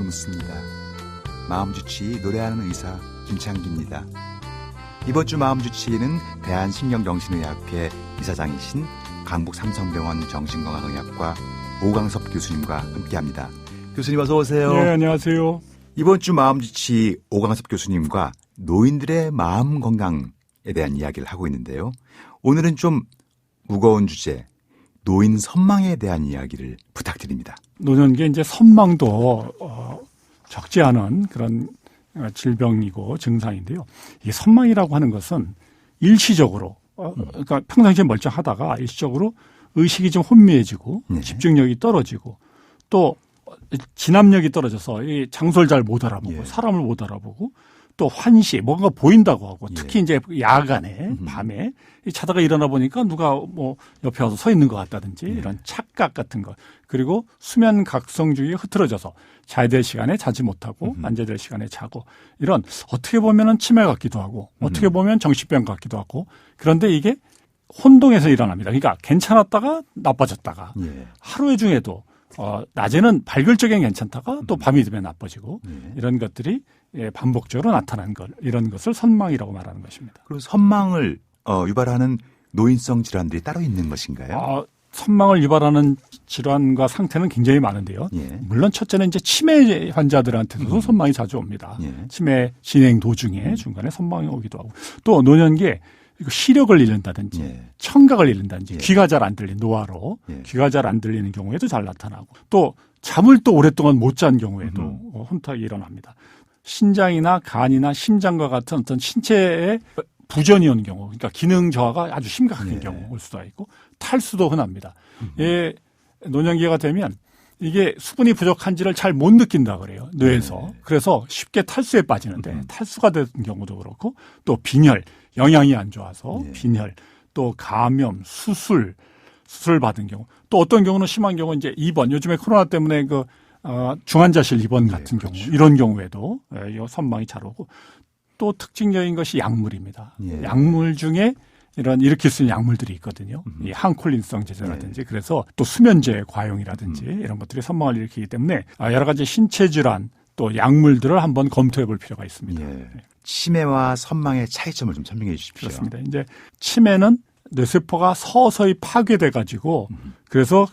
묻습니다. 마음주치 노래하는 의사 김창기입니다. 이번 주 마음주치의는 대한신경정신의학회 이사장이신 강북 삼성병원 정신건강의학과 오광섭 교수님과 함께합니다. 교수님 어서 오세요. 네, 안녕하세요. 이번 주 마음주치 오광섭 교수님과 노인들의 마음 건강에 대한 이야기를 하고 있는데요. 오늘은 좀 무거운 주제, 노인 선망에 대한 이야기를 부탁드립니다. 노년기에 이제 선망도 적지 않은 그런 질병이고 증상인데요. 이 선망이라고 하는 것은 일시적으로 그러니까 평상시에 멀쩡하다가 일시적으로 의식이 좀 혼미해지고 네. 집중력이 떨어지고 또 진압력이 떨어져서 이 장소를 잘 못 알아보고 예. 사람을 못 알아보고 또 환시 뭔가 보인다고 하고 특히 예. 이제 야간에 밤에 자다가 일어나 보니까 누가 뭐 옆에 와서 서 있는 것 같다든지 예. 이런 착각 같은 것 그리고 수면 각성주의에 흐트러져서 자야 될 시간에 자지 못하고 앉아야 될 시간에 자고 이런 어떻게 보면은 치매 같기도 하고 어떻게 보면 정신병 같기도 하고 그런데 이게 혼동해서 일어납니다. 그러니까 괜찮았다가 나빠졌다가 예. 하루 중에도 낮에는 밝을 적엔 괜찮다가 또 밤이 되면 나빠지고 이런 것들이 반복적으로 나타나는 것 이런 것을 선망이라고 말하는 것입니다. 그리고 선망을 유발하는 노인성 질환들이 따로 있는 것인가요? 선망을 유발하는 질환과 상태는 굉장히 많은데요. 예. 물론 첫째는 이제 치매 환자들한테도 선망이 자주 옵니다. 예. 치매 진행 도중에 중간에 선망이 오기도 하고 또 노년기에 시력을 잃는다든지 예. 청각을 잃는다든지 예. 귀가 잘 안 들린 노화로 예. 귀가 잘 안 들리는 경우에도 잘 나타나고 또 잠을 또 오랫동안 못 잔 경우에도 혼탁이 일어납니다. 신장이나 간이나 심장과 같은 어떤 신체에 부전이 오는 경우 그러니까 기능 저하가 아주 심각한 예. 경우 올 수도 있고 탈수도 흔합니다. 노년기가 되면 이게 수분이 부족한지를 잘 못 느낀다 그래요. 뇌에서. 예. 그래서 쉽게 탈수에 빠지는데 탈수가 되는 경우도 그렇고 또 빈혈, 영양이 안 좋아서 예. 빈혈, 또 감염, 수술 받은 경우 또 어떤 경우는 심한 경우 이제 입원 요즘에 코로나 때문에 중환자실 입원 같은 그렇죠. 경우 이런 경우에도 이 선망이 잘 오고 또 특징적인 것이 약물입니다. 예. 약물 중에 이런 일으킬 수 있는 약물들이 있거든요. 이 항콜린성 제제라든지 예. 그래서 또 수면제 과용이라든지 이런 것들이 선망을 일으키기 때문에 여러 가지 신체 질환 또 약물들을 한번 검토해 볼 필요가 있습니다. 예. 치매와 선망의 차이점을 좀 설명해 주십시오. 그렇습니다. 이제 치매는 뇌세포가 서서히 파괴돼 가지고 그래서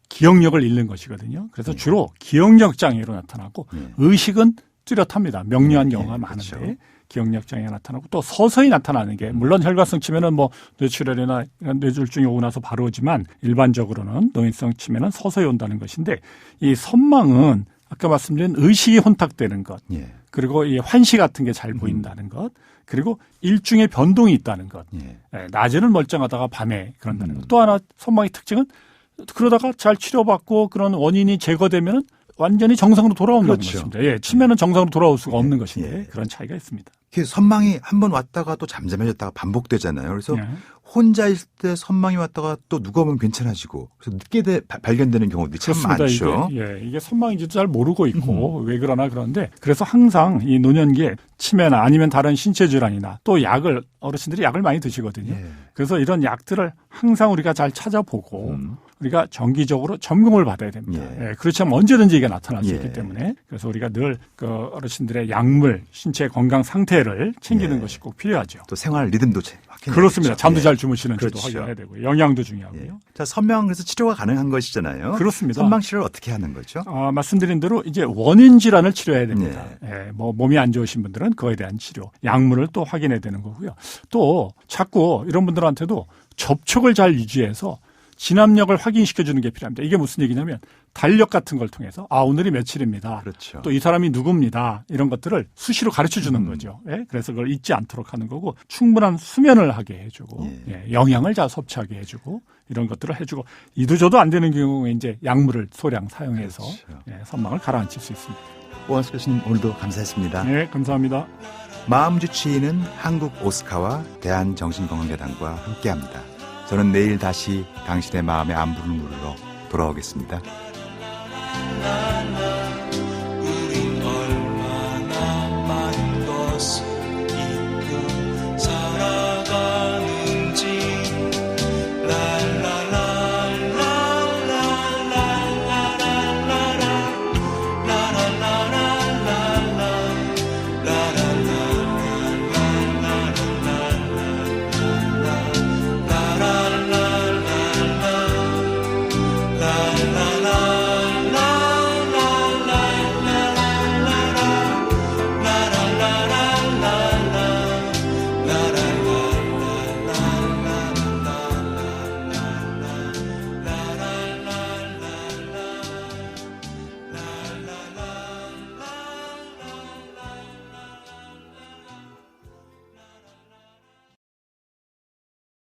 기억력을 잃는 것이거든요. 그래서 주로 기억력 장애로 나타나고 의식은 뚜렷합니다. 명료한 경우가 많은데 그렇죠. 기억력 장애가 나타나고 또 서서히 나타나는 게 물론 혈관성 치매는 뭐 뇌출혈이나 뇌졸중이 오고 나서 바로 오지만 일반적으로는 노인성 치매는 서서히 온다는 것인데 이 선망은 아까 말씀드린 의식이 혼탁되는 것 예. 그리고 이 환시 같은 게 잘 보인다는 것 그리고 일중의 변동이 있다는 것 예. 낮에는 멀쩡하다가 밤에 그런다는 것 또 하나 선망의 특징은 그러다가 잘 치료받고 그런 원인이 제거되면 완전히 정상으로 돌아온다는 그렇죠. 것입니다. 예, 치매는 정상으로 돌아올 수가 없는 것인데 예. 그런 차이가 있습니다. 선망이 한 번 왔다가 또 잠잠해졌다가 반복되잖아요. 그래서 예. 혼자 있을 때 선망이 왔다가 또 누가 오면 괜찮아지고 그래서 늦게 발견되는 경우들이 참 그렇습니다. 많죠. 이게 선망인지도 잘 모르고 있고 왜 그러나 그런데 그래서 항상 이 노년기에 치매나 아니면 다른 신체 질환이나 또 약을 어르신들이 약을 많이 드시거든요. 예. 그래서 이런 약들을 항상 우리가 잘 찾아보고 우리가 정기적으로 점검을 받아야 됩니다. 예. 그렇지 않으면 언제든지 이게 나타날 수 예. 있기 때문에 그래서 우리가 늘 그 어르신들의 약물, 신체 건강 상태를 챙기는 예. 것이 꼭 필요하죠. 또 생활 리듬도 확인해야 그렇습니다. 되겠죠. 잠도 예. 잘 주무시는지도 그렇죠. 확인해야 되고 영양도 중요하고요. 예. 자, 선망 그래서 치료가 가능한 것이잖아요. 그렇습니다. 선망 치료를 어떻게 하는 거죠? 말씀드린 대로 이제 원인 질환을 치료해야 됩니다. 뭐 몸이 안 좋으신 분들은 그거에 대한 치료, 약물을 또 확인해야 되는 거고요. 또 자꾸 이런 분들한테도 접촉을 잘 유지해서 진압력을 확인시켜주는 게 필요합니다. 이게 무슨 얘기냐면 달력 같은 걸 통해서 오늘이 며칠입니다. 그렇죠. 또 이 사람이 누굽니다. 이런 것들을 수시로 가르쳐주는 거죠. 예? 그래서 그걸 잊지 않도록 하는 거고 충분한 수면을 하게 해주고 영양을 잘 섭취하게 해주고 이런 것들을 해주고 이도저도 안 되는 경우에 이제 약물을 소량 사용해서 그렇죠. 선망을 가라앉힐 수 있습니다. 오광섭 교수님 오늘도 감사했습니다. 네, 감사합니다. 마음주치의는 한국 오스카와 대한정신건강재단과 함께합니다. 저는 내일 다시 당신의 마음의 안부를 물으러 돌아오겠습니다.